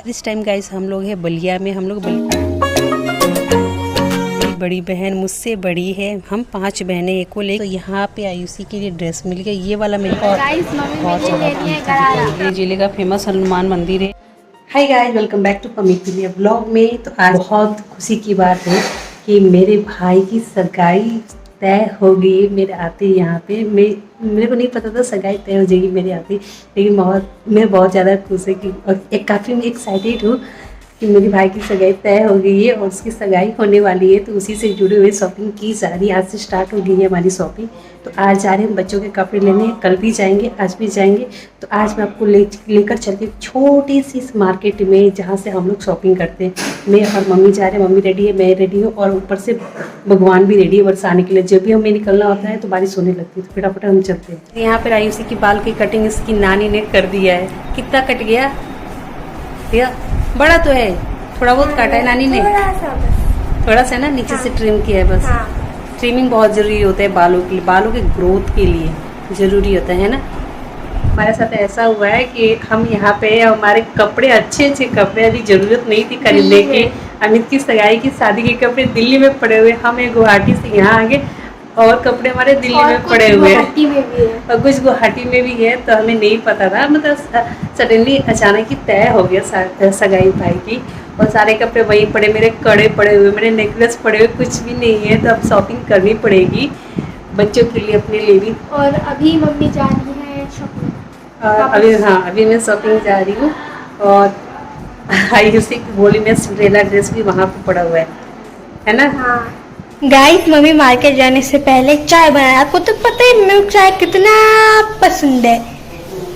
This time guys हम लोग है बलिया में। हम लोग बड़ी बहन मुझसे बड़ी है, हम 5 बहनें एक को ले। तो यहाँ पे आयुषी के लिए ड्रेस मिल गया, ये वाला मिल गया। ये जिले का फेमस हनुमान मंदिर है। Hi guys, welcome back to Pamit vlog में। तो आज बहुत खुशी की बात है कि मेरे भाई की सगाई तय हो गई मेरे आते यहाँ पे। मेरे को नहीं पता था सगाई तय हो जाएगी मेरे आते, लेकिन मैं बहुत ज़्यादा खुश है कि और काफ़ी मैं एक्साइटेड हूँ कि मेरे भाई की सगाई तय हो गई है और उसकी सगाई होने वाली है। तो उसी से जुड़े हुए शॉपिंग की जा रही है। आज से स्टार्ट हो गई है हमारी शॉपिंग। तो आज जा रहे हैं बच्चों के कपड़े लेने, कल भी जाएंगे, आज भी जाएंगे। तो आज मैं आपको लेकर चलती हूँ छोटी सी इस मार्केट में जहाँ से हम लोग शॉपिंग करते हैं। मैं और मम्मी जा रहे हैं, मम्मी रेडी है, मैं रेडी हूँ और ऊपर से भगवान भी रेडी है बरसाने के लिए। जब भी हमें निकलना होता है तो बारिश होने लगती है, तो फटाफट हम चलते हैं। यहाँ पर आयुषी की बाल की कटिंग इसकी नानी ने कर दिया है। कितना कट गया भैया? बड़ा तो है, थोड़ा बहुत काटा है नानी ने, थोड़ा सा ना नीचे से ट्रिम किया है बस। ट्रिमिंग बहुत जरूरी होता है बालों के लिए, बालों के ग्रोथ के लिए जरूरी होता है ना। हमारे साथ ऐसा हुआ है कि हम यहाँ पे हमारे कपड़े अच्छे कपड़े, अभी जरूरत नहीं थी खरीदने की। अमित की सगाई की शादी के कपड़े दिल्ली में पड़े हुए, हम गुवाहाटी से यहाँ आ गए और कपड़े हमारे दिल्ली में पड़े हुए हैं और कुछ गुवाहाटी में भी है। तो हमें नहीं पता था, मतलब सडनली अचानक ही तय हो गया सगाई भाई की और सारे कपड़े वहीं पड़े। मेरे कड़े पड़े हुए, मेरे नेकलेस पड़े हुए, कुछ भी नहीं है। तो अब शॉपिंग करनी पड़ेगी बच्चों के लिए, अपने लिए भी। और अभी मम्मी जा रही है शॉपिंग। अभी मैं शॉपिंग जा रही हूँ और आयुषी की बोली में सिंड्रेला ड्रेस भी वहाँ पे पड़ा हुआ है ना। हाँ गाइस, मम्मी मार्केट जाने से पहले चाय बनाया। आपको तो पता है मेरे चाय कितना पसंद है।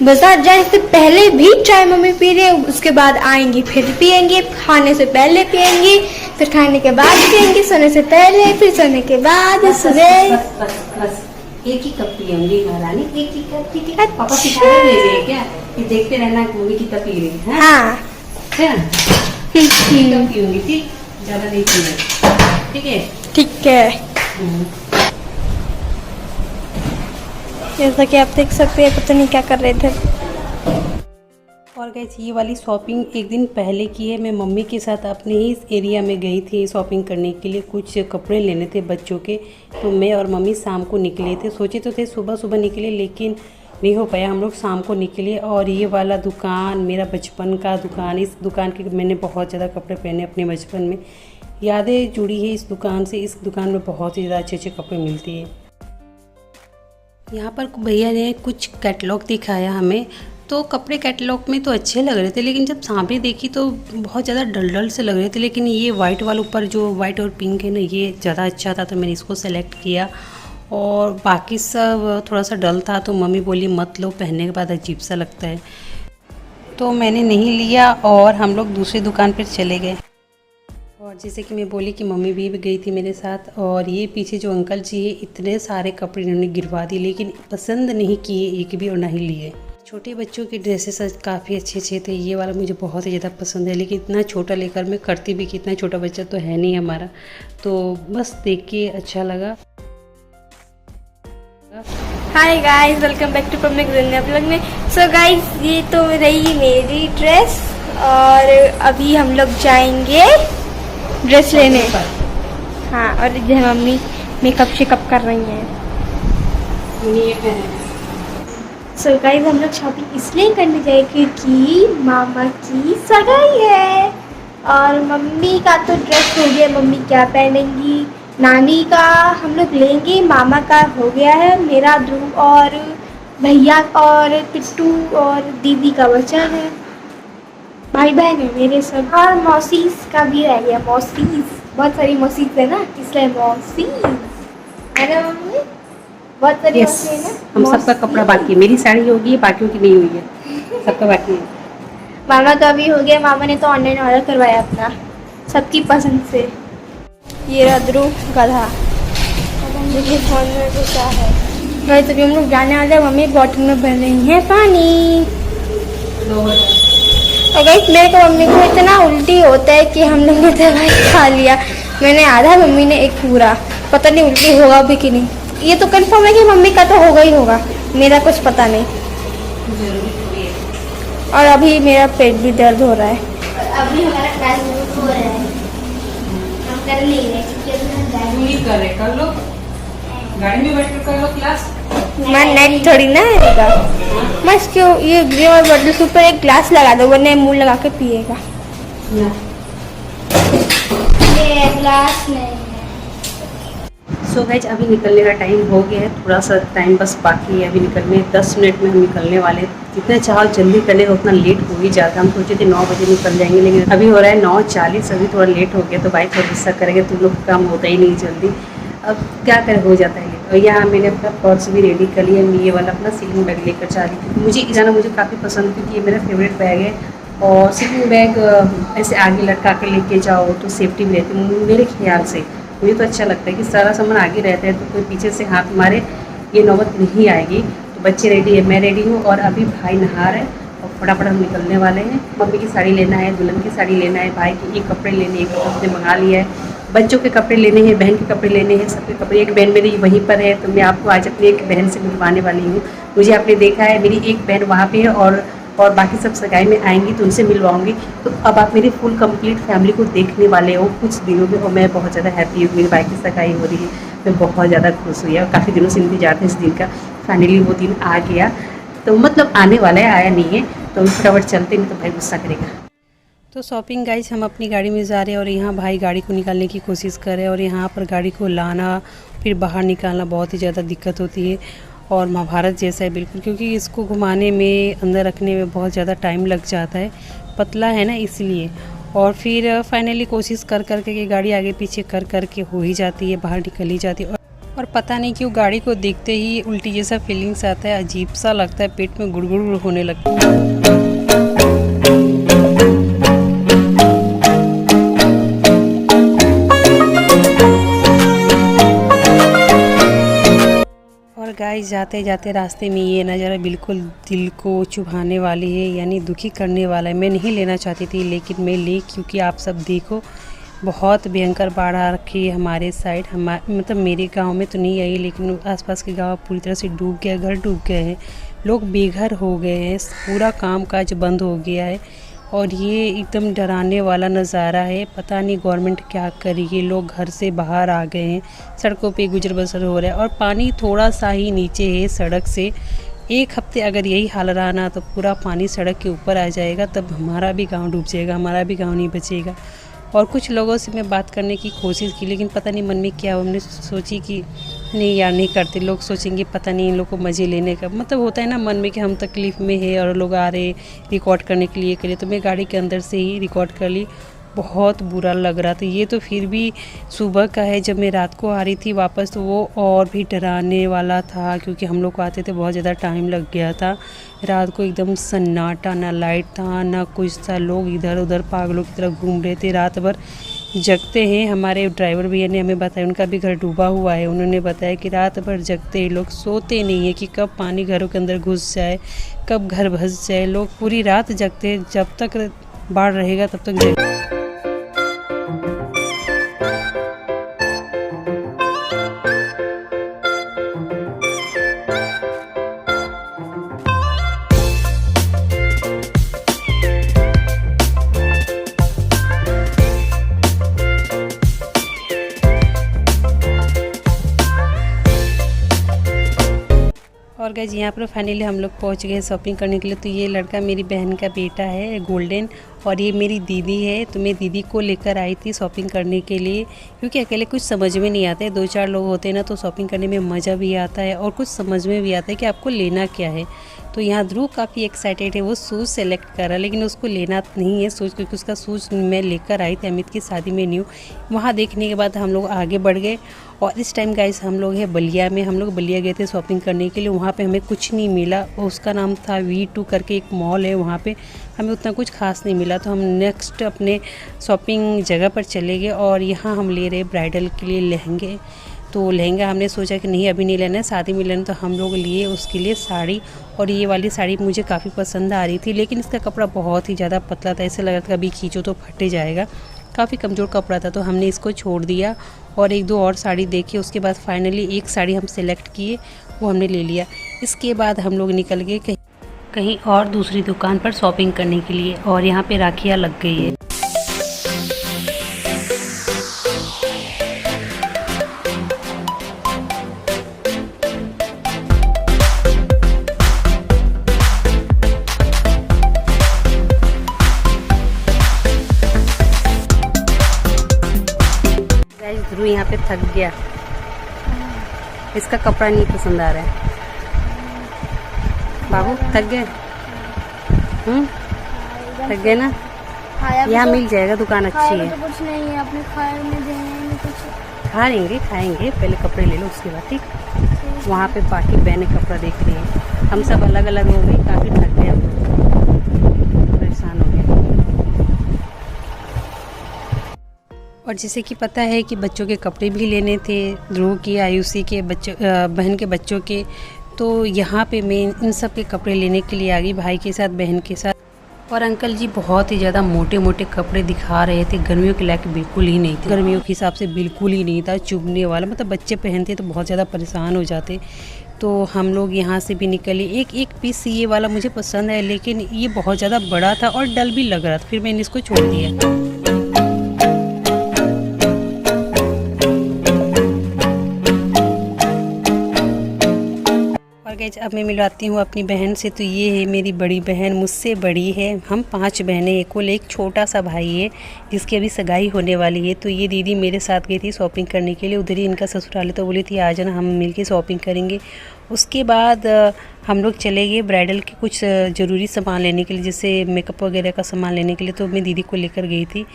बाजार जाने से पहले भी चाय मम्मी पी रही है, उसके बाद आएंगी फिर पियेंगी, खाने से पहले पियेंगी, फिर खाने के बाद पियेंगी, सोने से पहले, फिर सोने के बाद सुबह। बस एक ही कप पियेंगी महारानी, एक ही कप। ठीक है, पापा सिखा रहे क्या कि देखते रहना मम्मी कितना पी रही है। हाँ पीऊंगी, ठीक, ज्यादा नहीं पीऊंगी, ठीक है। ठीक है, जैसा कि आप देख सकते हैं, पता नहीं क्या कर रहे थे। और गाइस, ये वाली शॉपिंग एक दिन पहले की है। मैं मम्मी के साथ अपने ही इस एरिया में गई थी शॉपिंग करने के लिए, कुछ कपड़े लेने थे बच्चों के। तो मैं और मम्मी शाम को निकले थे, सोचे तो थे सुबह सुबह निकले, लेकिन नहीं हो पाया। हम लोग शाम को निकले और ये वाला दुकान मेरा बचपन का दुकान, इस दुकान के मैंने बहुत ज़्यादा कपड़े पहने अपने बचपन में, यादें जुड़ी है इस दुकान से। इस दुकान में बहुत ही ज़्यादा अच्छे कपड़े मिलती है। यहाँ पर भैया ने कुछ कैटलॉग दिखाया हमें, तो कपड़े कैटलॉग में तो अच्छे लग रहे थे, लेकिन जब सामने देखी तो बहुत ज़्यादा डल से लग रहे थे। लेकिन ये वाइट वाले ऊपर जो वाइट और पिंक है ना, ये ज़्यादा अच्छा था, तो मैंने इसको सेलेक्ट किया। और बाकी सब थोड़ा सा डल था, तो मम्मी बोली मत लो, पहनने के बाद अजीब सा लगता है, तो मैंने नहीं लिया और हम लोग दूसरी दुकान पर चले गए। और जैसे कि मैं बोली कि मम्मी भी गई थी मेरे साथ। और ये पीछे जो अंकल जी है, इतने सारे कपड़े इन्होंने गिरवा दिए, लेकिन पसंद नहीं किए एक भी और ना ही लिए। छोटे बच्चों के ड्रेसेस काफ़ी अच्छे थे। ये वाला मुझे बहुत ही ज़्यादा पसंद है, लेकिन इतना छोटा लेकर मैं करती भी कि इतना छोटा बच्चा तो है नहीं हमारा, तो बस देख के अच्छा लगा। Hi guys, welcome back to public vlog में। सो गाइस, ये तो रही मेरी ड्रेस और अभी हम लोग जाएंगे ड्रेस लेने। हाँ, और इधर मम्मी मेकअप शेकअप कर रही हैं। सो गाइस, हम लोग शॉपिंग इसलिए करने जाए क्योंकि मामा की सगाई है और मम्मी का तो ड्रेस हो गया, मम्मी क्या पहनेंगी। नानी का हम लोग लेंगे, मामा का हो गया है, मेरा ध्रुव और भैया और पिट्टू और दीदी का बचा है, भाई बहन है मेरे सब। और मौसीस का भी रह गया, मौसीस बहुत सारी मौसीस है ना, इसलिए मौसीस है ना मम्मी, बहुत सारी मौसी है ना। हम सबका कपड़ा बाकी है, मेरी साड़ी होगी, बाकियों की नहीं हुई है, सबका बाकी है। मामा का भी हो गया, मामा ने तो ऑनलाइन ऑर्डर करवाया अपना सबकी पसंद से। ये रहा ध्रुव गधा, देखिए फोन में तो क्या है। भाई तभी हम लोग जाने वाले, मम्मी बॉटल में भर रही है पानी। और गाइस, मेरे को मम्मी को इतना उल्टी होता है कि हम लोग ने दवाई खा लिया, मैंने आधा, मम्मी ने एक पूरा। पता नहीं उल्टी होगा भी कि नहीं, ये तो कंफर्म है कि मम्मी का तो होगा ही होगा, मेरा कुछ पता नहीं। और अभी मेरा पेट भी दर्द हो रहा है। अभी हमारा क्लास हो रहा है, हम कर नहीं रहे क्योंकि अभी हम क्यों नहीं कर रहे? कर लो, गाड़ी में बैठ कर कर लो क्लास। मैं नेट थोड़ी ना आएगा मस्त। क्यों ये ग्रीन और बॉटल के ऊपर एक ग्लास लगा दो, वरना मुंह लगा के पिएगा। ये ग्लास नहीं है। सो गाइस अभी निकलने का टाइम हो गया है, थोड़ा सा टाइम बस बाकी है अभी निकलने। 10 मिनट में हम निकलने वाले हैं। जितना चाहो जल्दी कर ले उतना लेट हो ही जाता है। हम सोचे थे 9 बजे निकल जाएंगे, लेकिन अभी हो रहा है 9:40। अभी थोड़ा लेट हो गया तो भाई थोड़ा गुस्सा करेंगे, तुम लोग काम होता ही नहीं जल्दी। अब क्या करें, हो जाता है। और यहाँ मैंने अपना पर्स भी रेडी कर लिया। मैं ये वाला अपना स्लिंग बैग लेकर जा रही थी। मुझे जाना मुझे काफ़ी पसंद, क्योंकि ये मेरा फेवरेट बैग है। और स्लिंग बैग ऐसे आगे लटका के लेके जाओ तो सेफ्टी भी रहती है मेरे ख्याल से। मुझे तो अच्छा लगता है कि सारा सामान आगे रहता है, तो कोई पीछे से हाथ मारे ये नौबत नहीं आएगी। तो बच्चे रेडी है, मैं रेडी हूँ, और अभी भाई नहा रहे हैं और फटाफट हम निकलने वाले हैं। मम्मी की साड़ी लेना है, दुल्हन की साड़ी लेना है, भाई के एक कपड़े लेने, एक कपड़े उसने मंगा लिया है, बच्चों के कपड़े लेने हैं, बहन के कपड़े लेने हैं, सबके कपड़े। एक बहन मेरी वहीं पर है, तो मैं आपको आज अपनी एक बहन से मिलवाने वाली हूँ। मुझे आपने देखा है, मेरी एक बहन वहाँ पे है और बाकी सब सगाई में आएंगी तो उनसे मिलवाऊंगी। तो अब आप मेरी फुल कंप्लीट फैमिली को देखने वाले हो कुछ दिनों में, और मैं बहुत ज़्यादा हैप्पी हूँ। मेरी भाई की सगाई हो रही है, मैं बहुत ज़्यादा खुश हुई है। काफ़ी दिनों से इंतजार था इस दिन का, फाइनली वो दिन आ गया। तो मतलब आने वाला है, आया नहीं है। तो फटाफट चलते, नहीं तो भाई गुस्सा करेगा। तो शॉपिंग गाइस हम अपनी गाड़ी में जा रहे हैं, और यहाँ भाई गाड़ी को निकालने की कोशिश कर रहे हैं। और यहाँ पर गाड़ी को लाना फिर बाहर निकालना बहुत ही ज़्यादा दिक्कत होती है, और महाभारत जैसा है बिल्कुल, क्योंकि इसको घुमाने में, अंदर रखने में बहुत ज़्यादा टाइम लग जाता है। पतला है ना इसलिए। और फिर फाइनली कोशिश कर करके कि गाड़ी आगे पीछे कर करके हो ही जाती है, बाहर निकल ही जाती है। और पता नहीं क्यों गाड़ी को देखते ही उल्टी जैसा फीलिंग्स आता है, अजीब सा लगता है, पेट में गुड़गुड़ होने लगता है। गाइस जाते जाते रास्ते में ये नज़ारा बिल्कुल दिल को चुभाने वाली है, यानी दुखी करने वाला है। मैं नहीं लेना चाहती थी, लेकिन मैं ली, क्योंकि आप सब देखो बहुत भयंकर बाढ़ आ रखी है हमारे साइड। मतलब मेरे गांव में तो नहीं आई, लेकिन आसपास के गांव पूरी तरह से डूब गया, घर डूब गए हैं, लोग बेघर हो गए हैं, पूरा काम काज बंद हो गया है। और ये एकदम डराने वाला नज़ारा है। पता नहीं गवर्नमेंट क्या करेगी, लोग घर से बाहर आ गए हैं, सड़कों पे गुजर बसर हो रहा है, और पानी थोड़ा सा ही नीचे है सड़क से। एक हफ्ते अगर यही हाल रहा ना, तो पूरा पानी सड़क के ऊपर आ जाएगा, तब हमारा भी गांव डूब जाएगा, हमारा भी गांव नहीं बचेगा। और कुछ लोगों से मैं बात करने की कोशिश की, लेकिन पता नहीं मन में क्या, हमने सोची कि नहीं यार नहीं करते। लोग सोचेंगे पता नहीं इन लोग को मज़े लेने का मतलब होता है ना मन में, कि हम तकलीफ़ में है और लोग आ रहे रिकॉर्ड करने के लिए करें। तो मैं गाड़ी के अंदर से ही रिकॉर्ड कर ली। बहुत बुरा लग रहा था। ये तो फिर भी सुबह का है, जब मैं रात को आ रही थी वापस, तो वो और भी डराने वाला था, क्योंकि हम लोग को आते थे बहुत ज़्यादा टाइम लग गया था। रात को एकदम सन्नाटा, ना लाइट था ना कुछ था, लोग इधर उधर पागलों की तरह घूम रहे थे, रात भर जगते हैं। हमारे ड्राइवर भैया ने हमें बताया, उनका भी घर डूबा हुआ है, उन्होंने बताया कि रात भर जगते हैं लोग, सोते नहीं है कि कब पानी घरों के अंदर घुस जाए, कब घर भस जाए। लोग पूरी रात जगते हैं, जब तक बाढ़ रहेगा तब तक जग। और गाइस यहाँ पर फाइनली हम लोग पहुँच गए शॉपिंग करने के लिए। तो ये लड़का मेरी बहन का बेटा है गोल्डन, और ये मेरी दीदी है। तो मैं दीदी को लेकर आई थी शॉपिंग करने के लिए, क्योंकि अकेले कुछ समझ में नहीं आता है। 2-4 लोग होते हैं ना, तो शॉपिंग करने में मज़ा भी आता है और कुछ समझ में भी आता है कि आपको लेना क्या है। तो यहाँ ध्रुव काफ़ी एक्साइटेड है, वो शूज़ सेलेक्ट कर रहा है, लेकिन उसको लेना नहीं है शूज़, क्योंकि उसका शूज़ मैं लेकर आई थी अमित की शादी में न्यू। वहाँ देखने के बाद हम लोग आगे बढ़ गए, और इस टाइम गाइस हम लोग है बलिया में। हम लोग बलिया गए थे शॉपिंग करने के लिए। वहाँ पे हमें कुछ नहीं मिला, उसका नाम था V2 करके एक मॉल है, वहाँ पे हमें उतना कुछ खास नहीं मिला। तो हम नेक्स्ट अपने शॉपिंग जगह पर चले गए, और यहाँ हम ले रहे ब्राइडल के लिए लहंगे। तो लहंगा हमने सोचा कि नहीं अभी नहीं लेना है, शादी में लेना। तो हम लोग लिए उसके लिए साड़ी, और ये वाली साड़ी मुझे काफ़ी पसंद आ रही थी, लेकिन इसका कपड़ा बहुत ही ज़्यादा पतला था, ऐसे लग रहा था कभी खींचो तो फटे जाएगा, काफ़ी कमज़ोर कपड़ा था। तो हमने इसको छोड़ दिया और 1-2 और साड़ी देखी। उसके बाद फाइनली एक साड़ी हम सेलेक्ट किए, वो हमने ले लिया। इसके बाद हम लोग निकल गए कहीं और दूसरी दुकान पर शॉपिंग करने के लिए, और यहाँ पे राखियाँ लग गई है। ध्रुव यहाँ पे थक गया, इसका कपड़ा नहीं पसंद आ रहा है। बाबू थक गए? थक गए ना? यहाँ मिल जाएगा, दुकान अच्छी है। तो कुछ नहीं है, अपने खाए में देंगे कुछ। खाएंगे, पहले कपड़े ले लो उसके बाद, ठीक। वहाँ पे बाकी बहनें कपड़ा देख रही हैं, हम सब अलग अलग हो गए, काफ़ी थक गए, हम परेशान हो गए। और जैसे कि पता है कि बच्चों के कपड़े भी लेने थे, ध्रुव की, आयुषी के बच्चों, बहन के बच्चों के, तो यहाँ पे मैं इन सब के कपड़े लेने के लिए आ गई, भाई के साथ, बहन के साथ। और अंकल जी बहुत ही ज़्यादा मोटे मोटे कपड़े दिखा रहे थे, गर्मियों के लायक बिल्कुल ही नहीं थे, गर्मियों के हिसाब से बिल्कुल ही नहीं था, चुभने वाला, मतलब बच्चे पहनते तो बहुत ज़्यादा परेशान हो जाते। तो हम लोग यहाँ से भी निकले, एक पीस ये वाला मुझे पसंद है, लेकिन ये बहुत ज़्यादा बड़ा था और डल भी लग रहा था, फिर मैंने इसको छोड़ दिया। गाइस अब मैं मिलवाती हूँ अपनी बहन से। तो ये है मेरी बड़ी बहन, मुझसे बड़ी है, हम 5 बहनें हैं कुल, एक छोटा सा भाई है जिसकी अभी सगाई होने वाली है। तो ये दीदी मेरे साथ गई थी शॉपिंग करने के लिए, उधर ही इनका ससुराल है, तो बोली थी आ जाना हम मिलके शॉपिंग करेंगे। उसके बाद हम लोग चले गए ब्राइडल के कुछ ज़रूरी सामान लेने के लिए, जैसे मेकअप वगैरह का सामान लेने के लिए। तो मैं दीदी को लेकर गई थी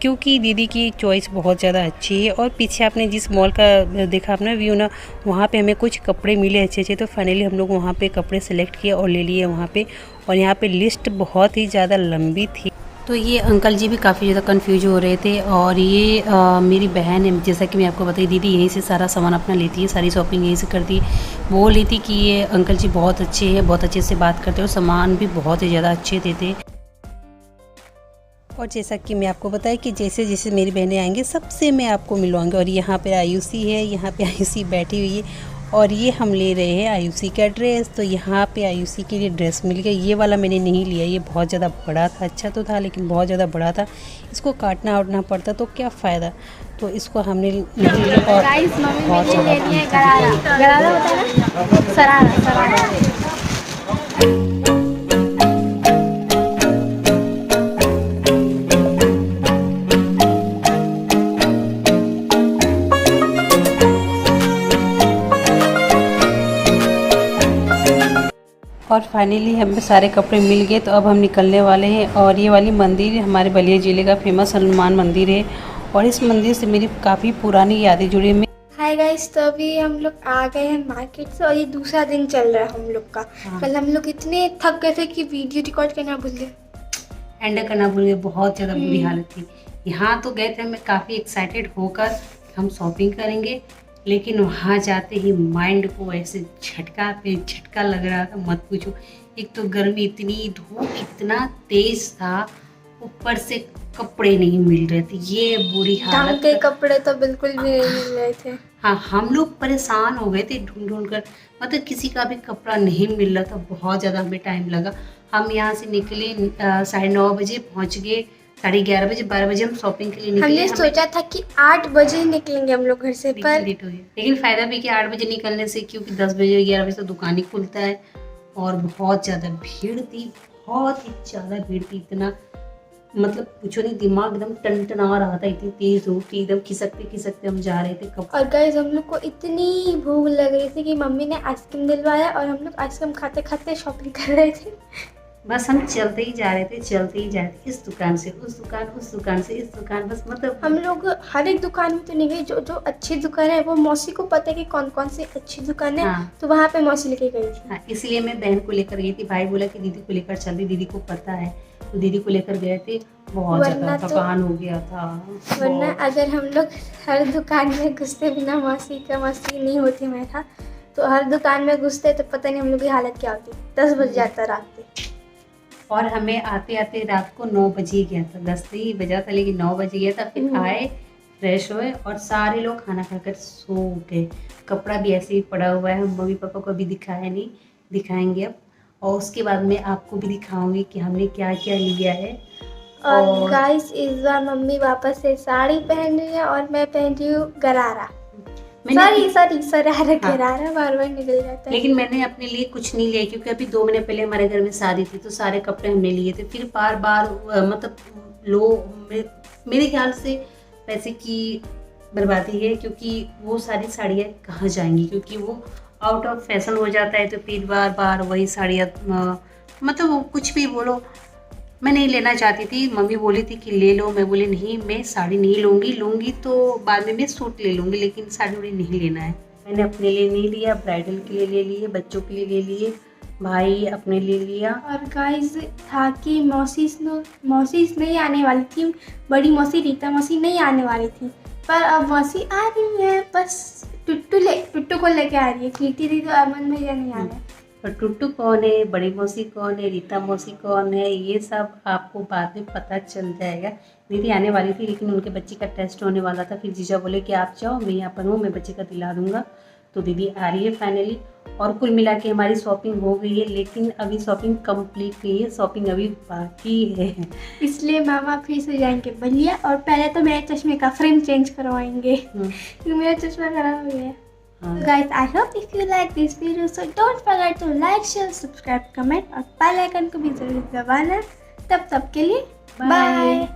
क्योंकि दीदी की चॉइस बहुत ज़्यादा अच्छी है। और पीछे आपने जिस मॉल का देखा अपना व्यू ना, वहाँ पे हमें कुछ कपड़े मिले अच्छे। तो फाइनली हम लोग वहाँ पे कपड़े सेलेक्ट किए और ले लिए वहाँ पे। और यहाँ पे लिस्ट बहुत ही ज़्यादा लंबी थी। तो ये अंकल जी भी काफ़ी ज़्यादा कंफ्यूज हो रहे थे। और ये मेरी बहन है, जैसा कि मैं आपको बताई, दीदी यहीं से सारा सामान अपना लेती है, सारी शॉपिंग यहीं से करती है। बोल रही थी कि ये अंकल जी बहुत अच्छे हैं, बहुत अच्छे से बात करते हैं और सामान भी बहुत ही ज़्यादा अच्छे देते। और जैसा कि मैं आपको बताया कि जैसे जैसे मेरी बहनें आएंगे सबसे मैं आपको मिलवाऊंगी। और यहाँ पे आयुषी है, यहाँ पे आयुषी बैठी हुई है और ये हम ले रहे हैं आयुषी का ड्रेस। तो यहाँ पे आयुषी के लिए ड्रेस मिल गया। ये वाला मैंने नहीं लिया, ये बहुत ज़्यादा बड़ा था, अच्छा तो था लेकिन बहुत ज़्यादा बड़ा था, इसको काटना उड़ना पड़ता तो क्या फ़ायदा। तो इसको हमने नहीं लिया। और बहुत ज़्यादा और फाइनली हमें सारे कपड़े मिल गए। तो अब हम निकलने वाले हैं। और ये वाली मंदिर हमारे बलिया ज़िले का फेमस हनुमान मंदिर है और इस मंदिर से मेरी काफ़ी पुरानी यादें जुड़ी हैं। हाय गाइस, तो अभी हम लोग आ गए हैं मार्केट से और ये दूसरा दिन चल रहा है हम लोग का। कल हम लोग इतने थक गए थे कि वीडियो रिकॉर्ड करना भूल गए, एंड करना भूल गए, बहुत ज़्यादा बुरी हालत थी। यहाँ तो गए थे मैं काफ़ी एक्साइटेड होकर हम शॉपिंग करेंगे, लेकिन वहाँ जाते ही माइंड को ऐसे झटका पे झटका लग रहा था, मत पूछो। एक तो गर्मी इतनी, धूप इतना तेज था, ऊपर से कपड़े नहीं मिल रहे थे, ये बुरी हालत। ढंग के कपड़े तो बिल्कुल भी नहीं मिल रहे थे। हाँ, हम लोग परेशान हो गए थे ढूंढ ढूंढ कर, मतलब किसी का भी कपड़ा नहीं मिल रहा था, बहुत ज़्यादा हमें टाइम लगा। हम यहाँ से निकले 9:30 बजे, पहुँच गए 11:30 बजे, 12 बजे हम शॉपिंग के लिए निकले। हमने सोचा था कि 8 बजे निकलेंगे हम लोग घर से, पर लेट हो गया। लेकिन फ़ायदा भी कि 8 बजे निकलने से, क्योंकि 10 बजे 11 बजे तो दुकान ही खुलता है। और बहुत ज़्यादा भीड़ थी, बहुत ही ज़्यादा भीड़ थी, इतना मतलब पूछो नहीं, दिमाग एकदम टनटना रहा था, इतनी तेज धूप थी, एकदम खिसकते हम जा रहे थे। और गाइस हम लोग को इतनी भूख लग रही थी कि मम्मी ने आइसक्रीम दिलवाया और हम लोग आइसक्रीम खाते खाते शॉपिंग कर रहे थे। बस हम चलते ही जा रहे थे, इस दुकान से उस दुकान, उस दुकान से इस दुकान, बस मतलब हम लोग हर एक दुकान में तो नहीं गए, जो अच्छी दुकान है वो मौसी को पता है कि कौन कौन सी अच्छी दुकान है। हाँ। तो वहाँ पे मौसी लेके गई थी। हाँ, इसलिए मैं बहन को लेकर गई थी। भाई बोला कि दीदी को लेकर चल, दीदी को पता है, तो दीदी को लेकर गए थे। बहुत ज़्यादा थकान हो गया था। वरना अगर हम लोग हर दुकान में घुसते बिना मौसी नहीं होती मैं था, तो हर दुकान में घुसते तो पता नहीं हम लोग की हालत क्या होती। 10 बज जाता रात के। और हमें आते आते रात को 9 बजे गया था, 10 ही बजा था लेकिन 9 बजे गया था। फिर आए, फ्रेश हुए और सारे लोग खाना खाकर सो गए। कपड़ा भी ऐसे ही पड़ा हुआ है, हम मम्मी पापा को अभी दिखाया नहीं, दिखाएंगे अब। और उसके बाद मैं आपको भी दिखाऊंगी कि हमने क्या क्या लिया है। और गाइस इस बार मम्मी वापस से साड़ी पहन रही है और मैं पहन रही हूँ गरारा। सरारा गरारा बार बार निकल जाता है। लेकिन मैंने अपने लिए कुछ नहीं लिया, क्योंकि अभी 2 महीने पहले हमारे घर में शादी थी, तो सारे कपड़े हमने लिए थे। फिर बार बार मतलब मेरे ख्याल से पैसे की बर्बादी है, क्योंकि वो सारी साड़ियाँ कहाँ जाएंगी, क्योंकि वो आउट ऑफ फैशन हो जाता है। तो फिर बार बार वही साड़ियाँ मतलब वो कुछ भी बोलो। मैं नहीं लेना चाहती थी, मम्मी बोली थी कि ले लो, मैं बोली नहीं, मैं साड़ी नहीं लूँगी तो बाद में मैं सूट ले लूँगी, लेकिन साड़ी उड़ी नहीं लेना है। मैंने अपने लिए नहीं लिया, ब्राइडल के लिए ले लिए, बच्चों के लिए ले लिए, भाई अपने लिए लिया। और गाइस था कि मौसी नहीं आने वाली थी, बड़ी मौसी रीता मौसी नहीं आने वाली थी, पर अब मौसी आ रही है। बस टुट्टू को लेके आ रही है। कीर्ति दी तो अमन भैया नहीं आ रहे हैं। और टुट्टू कौन है, बड़ी मौसी कौन है, रीता मौसी कौन है, ये सब आपको बाद में पता चल जाएगा। दीदी आने वाली थी, लेकिन उनके बच्चे का टेस्ट होने वाला था। फिर जीजा बोले कि आप जाओ, मैं यहाँ पर हूँ, मैं बच्चे का दिला दूंगा। तो दीदी आ रही है फाइनली। और कुल मिला के हमारी शॉपिंग हो गई है, लेकिन अभी शॉपिंग कंप्लीट नहीं है, शॉपिंग अभी बाकी है। इसलिए मामा फिर से जाएंगे बलिया, और पहले तो मेरे चश्मे का फ्रेम चेंज करवाएंगे क्योंकि मेरा चश्मा खराब हो गया। So guys, I hope if you like this video, so don't forget to like, share, subscribe, comment और बेल आइकन को भी जरूर दबाना। तब के लिए बाय।